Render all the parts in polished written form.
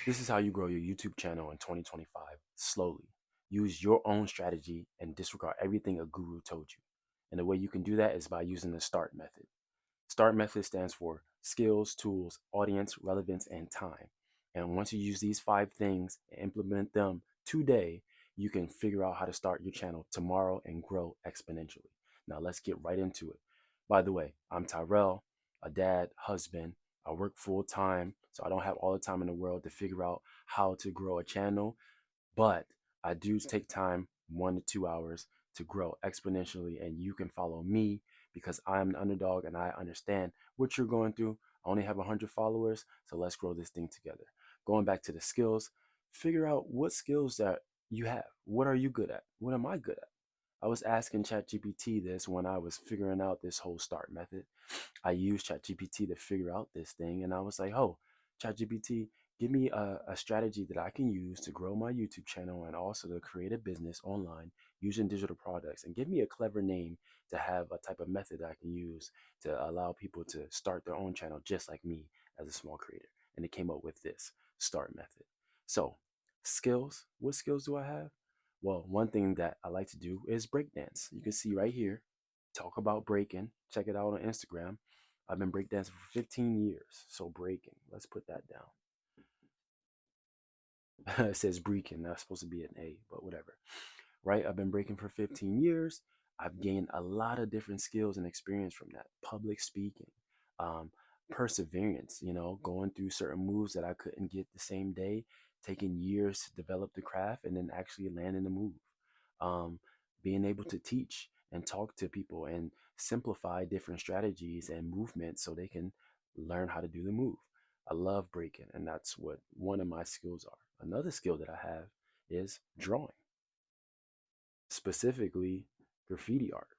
This is how you grow your YouTube channel in 2025 slowly. Use your own strategy and disregard everything a guru told you. And the way you can do that is by using the START method. START method stands for skills, tools, audience, relevance, and time. And once you use these 5 things and implement them today, you can figure out how to start your channel tomorrow and grow exponentially. Now let's get right into it. By the way, I'm Tyrell, a dad, husband. I work full time, so I don't have all the time in the world to figure out how to grow a channel, but I do take time, 1 to 2 hours, to grow exponentially. And you can follow me because I'm an underdog and I understand what you're going through. I only have 100 followers, so let's grow this thing together. Going back to the skills, figure out what skills that you have. What are you good at? What am I good at? I was asking ChatGPT this when I was figuring out this whole START method. I used ChatGPT to figure out this thing, and I was like, "Oh, ChatGPT, give me a strategy that I can use to grow my YouTube channel and also to create a business online using digital products, and give me a clever name to have a type of method that I can use to allow people to start their own channel just like me as a small creator." And it came up with this START method. So, skills. What skills do I have? Well, one thing that I like to do is breakdance. You can see right here, talk about breaking. Check it out on Instagram. I've been breakdancing for 15 years. So breaking, let's put that down. It says breaking, that's supposed to be an A, but whatever. Right? I've been breaking for 15 years. I've gained a lot of different skills and experience from that. Public speaking, um, perseverance, going through certain moves that I couldn't get the same day, taking years to develop the craft and then actually landing the move. Um, Being able to teach and talk to people and simplify different strategies and movements so they can learn how to do the move. I love breaking, and that's what one of my skills are. Another skill that I have is drawing, specifically graffiti art.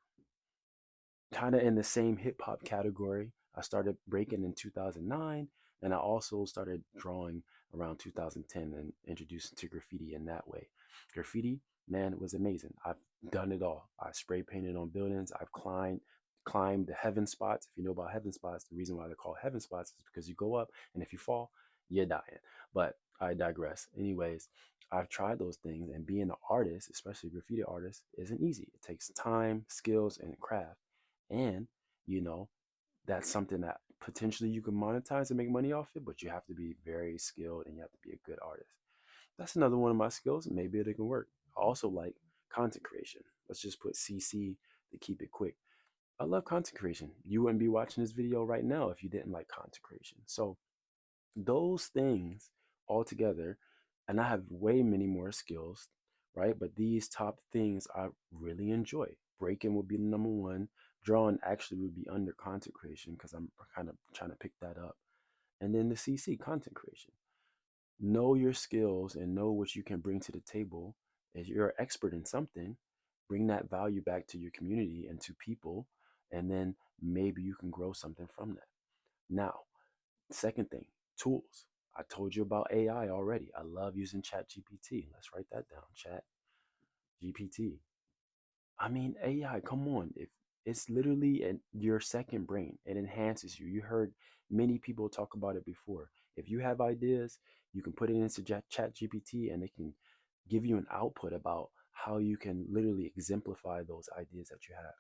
Kind of in the same hip hop category. I started breaking in 2009, and I also started drawing around 2010 and introduced to graffiti in that way. Graffiti, man, it was amazing. I've done it all. I spray painted on buildings. I've climbed the heaven spots. If you know about heaven spots, the reason why they're called heaven spots is because you go up and if you fall, you're dying. But I digress. Anyways, I've tried those things, and being an artist, especially a graffiti artist, isn't easy. It takes time, skills, and craft. And, you know, that's something that potentially you can monetize and make money off it, but you have to be very skilled and you have to be a good artist. That's another one of my skills. Maybe it can work. I also like content creation. Let's just put CC to keep it quick. I love content creation. You wouldn't be watching this video right now if you didn't like content creation. So those things all together, and I have way many more skills, right? But these top things I really enjoy. Breaking would be the number one. Drawing actually would be under content creation because I'm kind of trying to pick that up. And then the CC, content creation. Know your skills and know what you can bring to the table. As you're an expert in something, bring that value back to your community and to people, and then maybe you can grow something from that. Now, second thing, tools. I told you about AI already. I love using Chat GPT. Let's write that down. Chat GPT. I mean, AI, come on. If it's literally your second brain, it enhances you. You heard many people talk about it before. If you have ideas, you can put it into Chat GPT and it can give you an output about how you can literally exemplify those ideas that you have.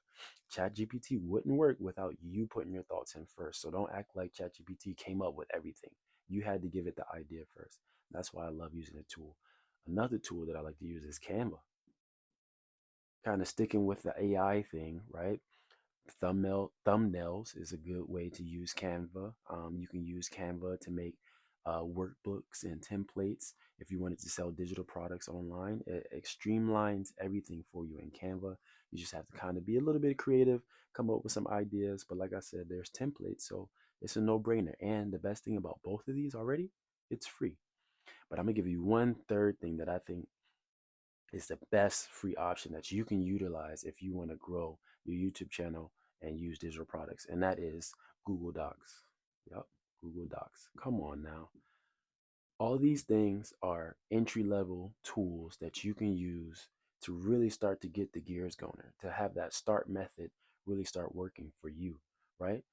Chat GPT wouldn't work without you putting your thoughts in first. So don't act like Chat GPT came up with everything. You had to give it the idea first. That's why I love using the tool. Another tool that I like to use is Canva. Kind of sticking with the AI thing, right? Thumbnails is a good way to use Canva. You can use Canva to make workbooks and templates if you wanted to sell digital products online. It streamlines everything for you in Canva. You just have to kind of be a little bit creative, come up with some ideas. But like I said, there's templates, so it's a no-brainer. And the best thing about both of these already, it's free. But I'm gonna give you one third thing that I think is the best free option that you can utilize if you want to grow your YouTube channel and use digital products, and that is Google Docs. Yep, Google Docs. Come on now. All these things are entry level tools that you can use to really start to get the gears going, to have that start method really start working for you, right?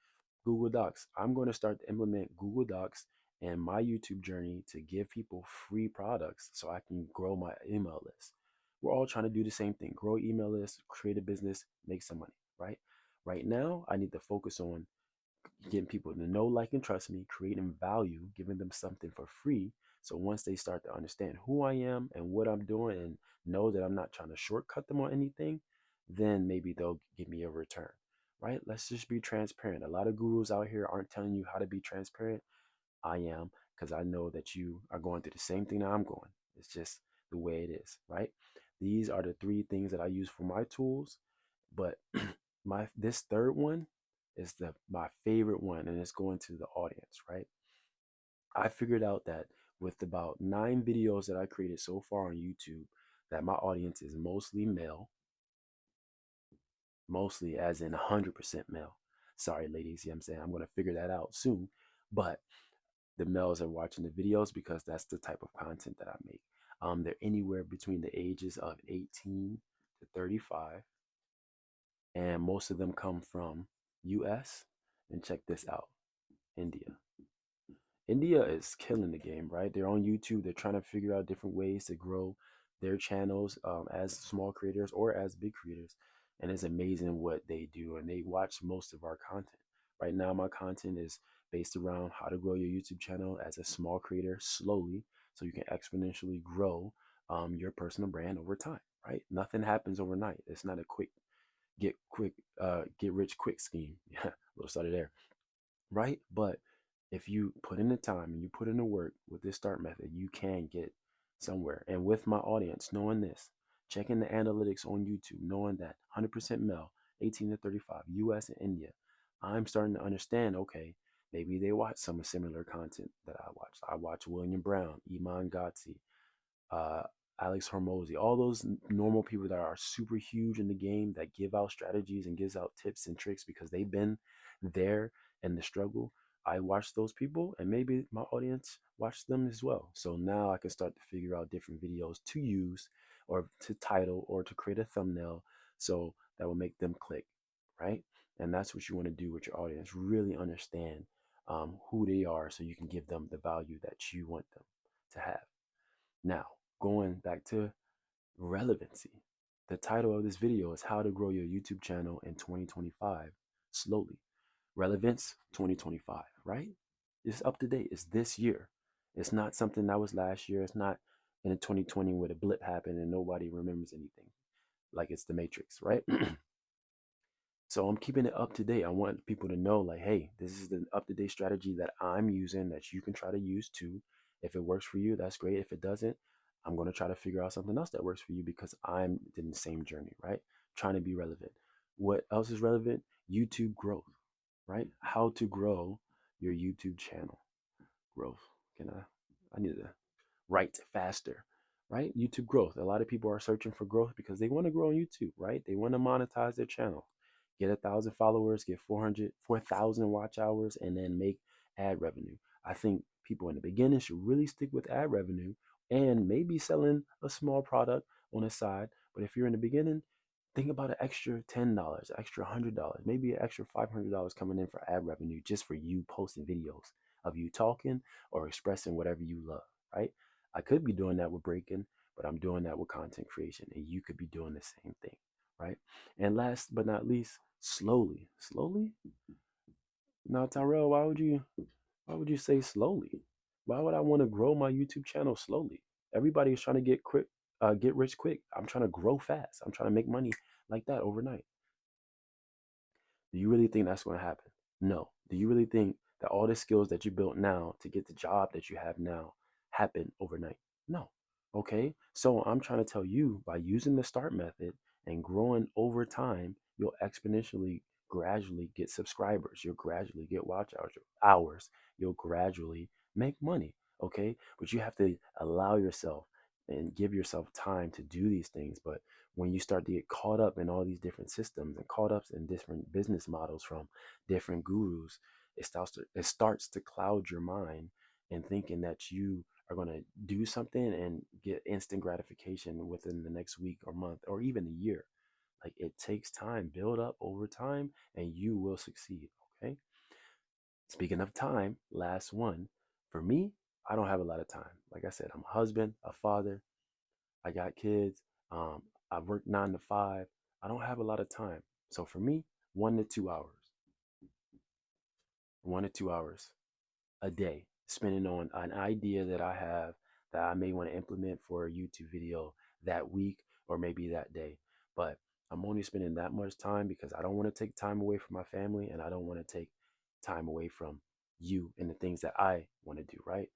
Google Docs. I'm going to start to implement Google Docs and my YouTube journey to give people free products so I can grow my email list. We're all trying to do the same thing: grow email list, create a business, make some money, right? Right now, I need to focus on getting people to know, like, and trust me, creating value, giving them something for free. So once they start to understand who I am and what I'm doing and know that I'm not trying to shortcut them on anything, then maybe they'll give me a return, right? Let's just be transparent. A lot of gurus out here aren't telling you how to be transparent. I am, because I know that you are going through the same thing that I'm going. It's just the way it is, right? These are the three things that I use for my tools, but my this third one is the my favorite one, and it's going to the audience, right? I figured out that with about 9 videos that I created so far on YouTube, that my audience is mostly male, mostly as in 100% male. Sorry, ladies, you know what I'm saying? I'm going to figure that out soon. But the males are watching the videos because that's the type of content that I make. They're anywhere between the ages of 18 to 35, and most of them come from US. And check this out, India. India is killing the game, right? They're on YouTube. They're trying to figure out different ways to grow their channels as small creators or as big creators. And it's amazing what they do. And they watch most of our content. Right now, my content is based around how to grow your YouTube channel as a small creator slowly so you can exponentially grow your personal brand over time, right? Nothing happens overnight. It's not a get rich quick scheme. Yeah, we'll start there, right? But if you put in the time and you put in the work with this start method, you can get somewhere. And with my audience, knowing this, checking the analytics on YouTube, knowing that 100% male, 18 to 35, US and India, I'm starting to understand, okay, maybe they watch some similar content that I watch. I watch William Brown, Iman Gotzi, uh, Alex Hormozy, all those normal people that are super huge in the game that give out strategies and gives out tips and tricks because they've been there in the struggle. I watch those people, and maybe my audience watch them as well. So now I can start to figure out different videos to use or to title or to create a thumbnail so that will make them click, right? And that's what you want to do with your audience. Really understand who they are so you can give them the value that you want them to have. Now, going back to relevancy. The title of this video is How to Grow Your YouTube Channel in 2025 Slowly. Relevance 2025, right? It's up to date. It's this year. It's not something that was last year. It's not in 2020 where the blip happened and nobody remembers anything. Like it's the Matrix, right? So I'm keeping it up to date. I want people to know, like, hey, this is the up to date strategy that I'm using that you can try to use too. If it works for you, that's great. If it doesn't, I'm going to try to figure out something else that works for you because I'm in the same journey, right? Trying to be relevant. What else is relevant? YouTube growth, right? How to grow your YouTube channel. Growth. Can I need to write faster, right? YouTube growth. A lot of people are searching for growth because they want to grow on YouTube, right? They want to monetize their channel, get 1,000 followers, get 4,000 watch hours, and then make ad revenue. I think people in the beginning should really stick with ad revenue and maybe selling a small product on the side. But if you're in the beginning, think about an extra $10, extra $100, maybe an extra $500 coming in for ad revenue just for you posting videos of you talking or expressing whatever you love, right? I could be doing that with breaking, but I'm doing that with content creation, and you could be doing the same thing, right? And last but not least, slowly. Slowly? Now, Tyrell, why would you say slowly? Why would I want to grow my YouTube channel slowly? Everybody is trying to get rich quick. I'm trying to grow fast. I'm trying to make money like that overnight. Do you really think that's going to happen? No. Do you really think that all the skills that you built now to get the job that you have now happen overnight? No. Okay. So I'm trying to tell you, by using the start method and growing over time, you'll exponentially gradually get subscribers. You'll gradually get watch hours. You'll gradually make money. Okay. But you have to allow yourself and give yourself time to do these things. But when you start to get caught up in all these different systems and caught up in different business models from different gurus, it starts to cloud your mind and thinking that you are going to do something and get instant gratification within the next week or month or even a year. Like, it takes time, build up over time, and you will succeed. Okay. Speaking of time, last one, For me, I don't have a lot of time. Like I said, I'm a husband, a father, I got kids. Um, I work 9 to 5. I don't have a lot of time. So for me, 1 to 2 hours, 1 to 2 hours a day, spending on an idea that I have that I may want to implement for a YouTube video that week or maybe that day. But I'm only spending that much time because I don't want to take time away from my family and I don't want to take time away from you and the things that I want to do, right?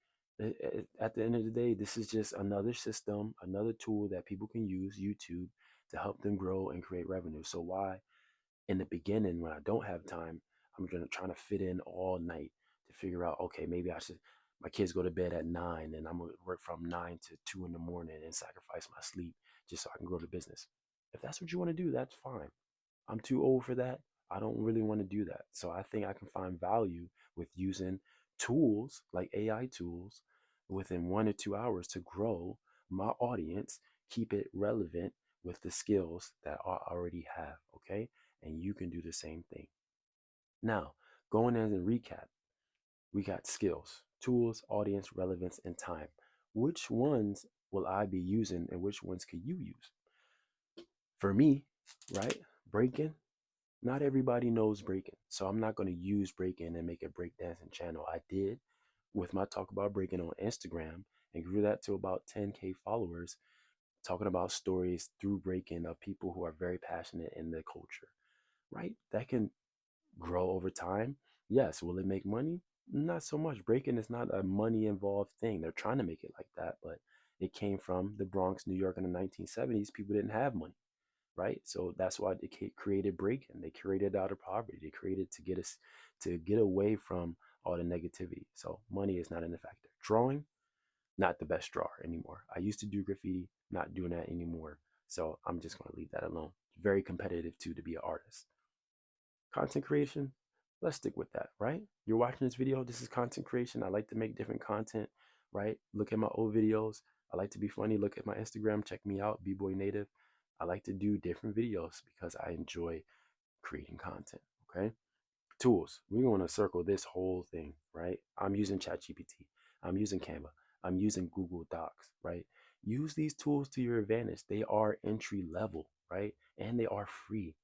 At the end of the day, this is just another system, another tool that people can use, YouTube, to help them grow and create revenue. So why in the beginning when I don't have time, I'm gonna trying to fit in all night to figure out, okay, maybe I should my kids go to bed at 9 and I'm gonna work from 9 to 2 in the morning and sacrifice my sleep just so I can grow the business. If that's what you want to do, that's fine. I'm too old for that. I don't really want to do that. So I think I can find value with using tools like AI tools within 1 or 2 hours to grow my audience, keep it relevant with the skills that I already have. Okay. And you can do the same thing. Now, going as a recap, we got skills, tools, audience, relevance, and time. Which ones will I be using and which ones could you use? For me, right? Breaking, not everybody knows breaking. So I'm not going to use breaking and make a breakdancing channel. I did with my talk about breaking on Instagram and grew that to about 10K followers, talking about stories through breaking of people who are very passionate in the culture, right? That can grow over time. Yes. Will it make money? Not so much. Breaking is not a money involved thing. They're trying to make it like that, but it came from the Bronx, New York in the 1970s. People didn't have money, right? So that's why they created breaking. They created out of poverty. They created to get us to get away from all the negativity. So money is not in the factor. Drawing, not the best drawer anymore. I used to do graffiti, not doing that anymore. So I'm just going to leave that alone. It's very competitive too to be an artist. Content creation, let's stick with that, right? You're watching this video. This is content creation. I like to make different content, right? Look at my old videos. I like to be funny. Look at my Instagram. Check me out, B-Boy Native. I like to do different videos because I enjoy creating content. Okay. Tools. We're going to circle this whole thing, right? I'm using ChatGPT. I'm using Canva. I'm using Google Docs, right? Use these tools to your advantage. They are entry level, right? And they are free,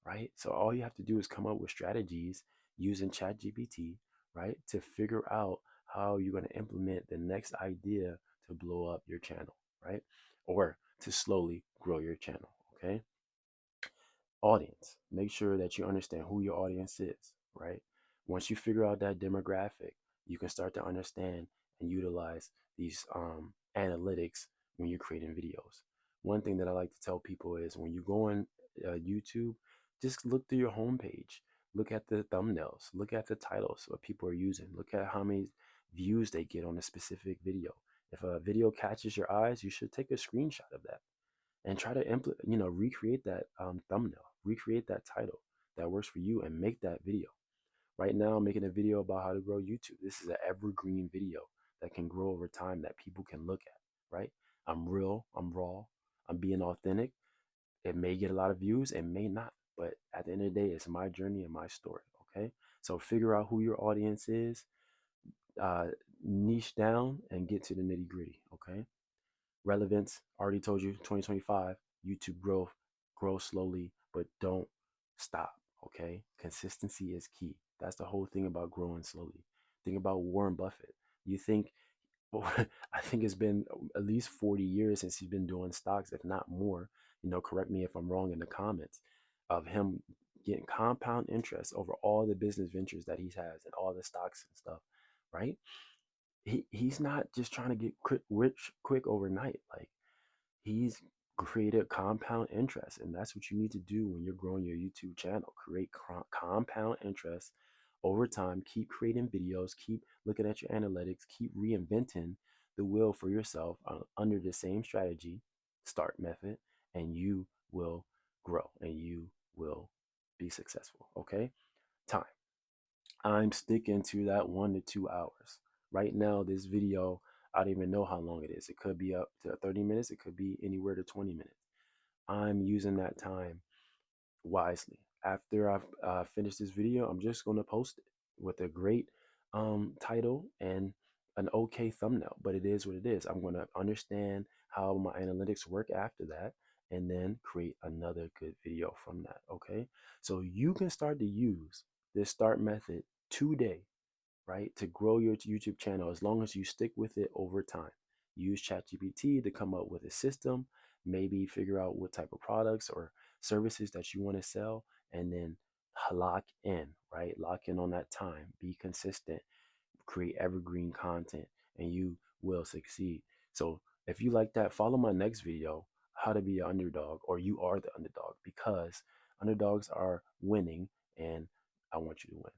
right? So all you have to do is come up with strategies using ChatGPT, right? To figure out how you're going to implement the next idea to blow up your channel, right? Or to slowly grow your channel, okay? Audience. Make sure that you understand who your audience is, right? Once you figure out that demographic, you can start to understand and utilize these analytics when you're creating videos. One thing that I like to tell people is when you go on YouTube, just look through your homepage, look at the thumbnails, look at the titles what people are using, look at how many views they get on a specific video. If a video catches your eyes, you should take a screenshot of that and try to recreate that thumbnail, recreate that title that works for you and make that video. Right now I'm making a video about how to grow YouTube. This is an evergreen video that can grow over time that people can look at, right? I'm real, I'm raw, I'm being authentic. It may get a lot of views, it may not, but at the end of the day, it's my journey and my story. Okay, so figure out who your audience is, uh, niche down and get to the nitty gritty. Okay, relevance, already told you, 2025, YouTube growth, grow slowly, but don't stop. Okay. Consistency is key. That's the whole thing about growing slowly. Think about Warren Buffett. You think, well, I think it's been at least 40 years since he's been doing stocks, if not more. Correct me if I'm wrong in the comments, of him getting compound interest over all the business ventures that he has and all the stocks and stuff, right? He's not just trying to get rich quick overnight. Like, he's created compound interest, and that's what you need to do when you're growing your YouTube channel. Create compound interest over time. Keep creating videos. Keep looking at your analytics. Keep reinventing the wheel for yourself under the same strategy, start method, and you will grow and you will be successful. Okay, time. I'm sticking to that 1 to 2 hours. Right now, this video, I don't even know how long it is. It could be up to 30 minutes. It could be anywhere to 20 minutes. I'm using that time wisely. After I've finished this video, I'm just going to post it with a great title and an okay thumbnail, but it is what it is. I'm going to understand how my analytics work after that and then create another good video from that. Okay. So you can start to use this start method today, right? To grow your YouTube channel as long as you stick with it over time. Use ChatGPT to come up with a system, maybe figure out what type of products or services that you want to sell, and then lock in, right? Lock in on that time, be consistent, create evergreen content, and you will succeed. So if you like that, follow my next video, how to be an underdog, or you are the underdog, because underdogs are winning and I want you to win.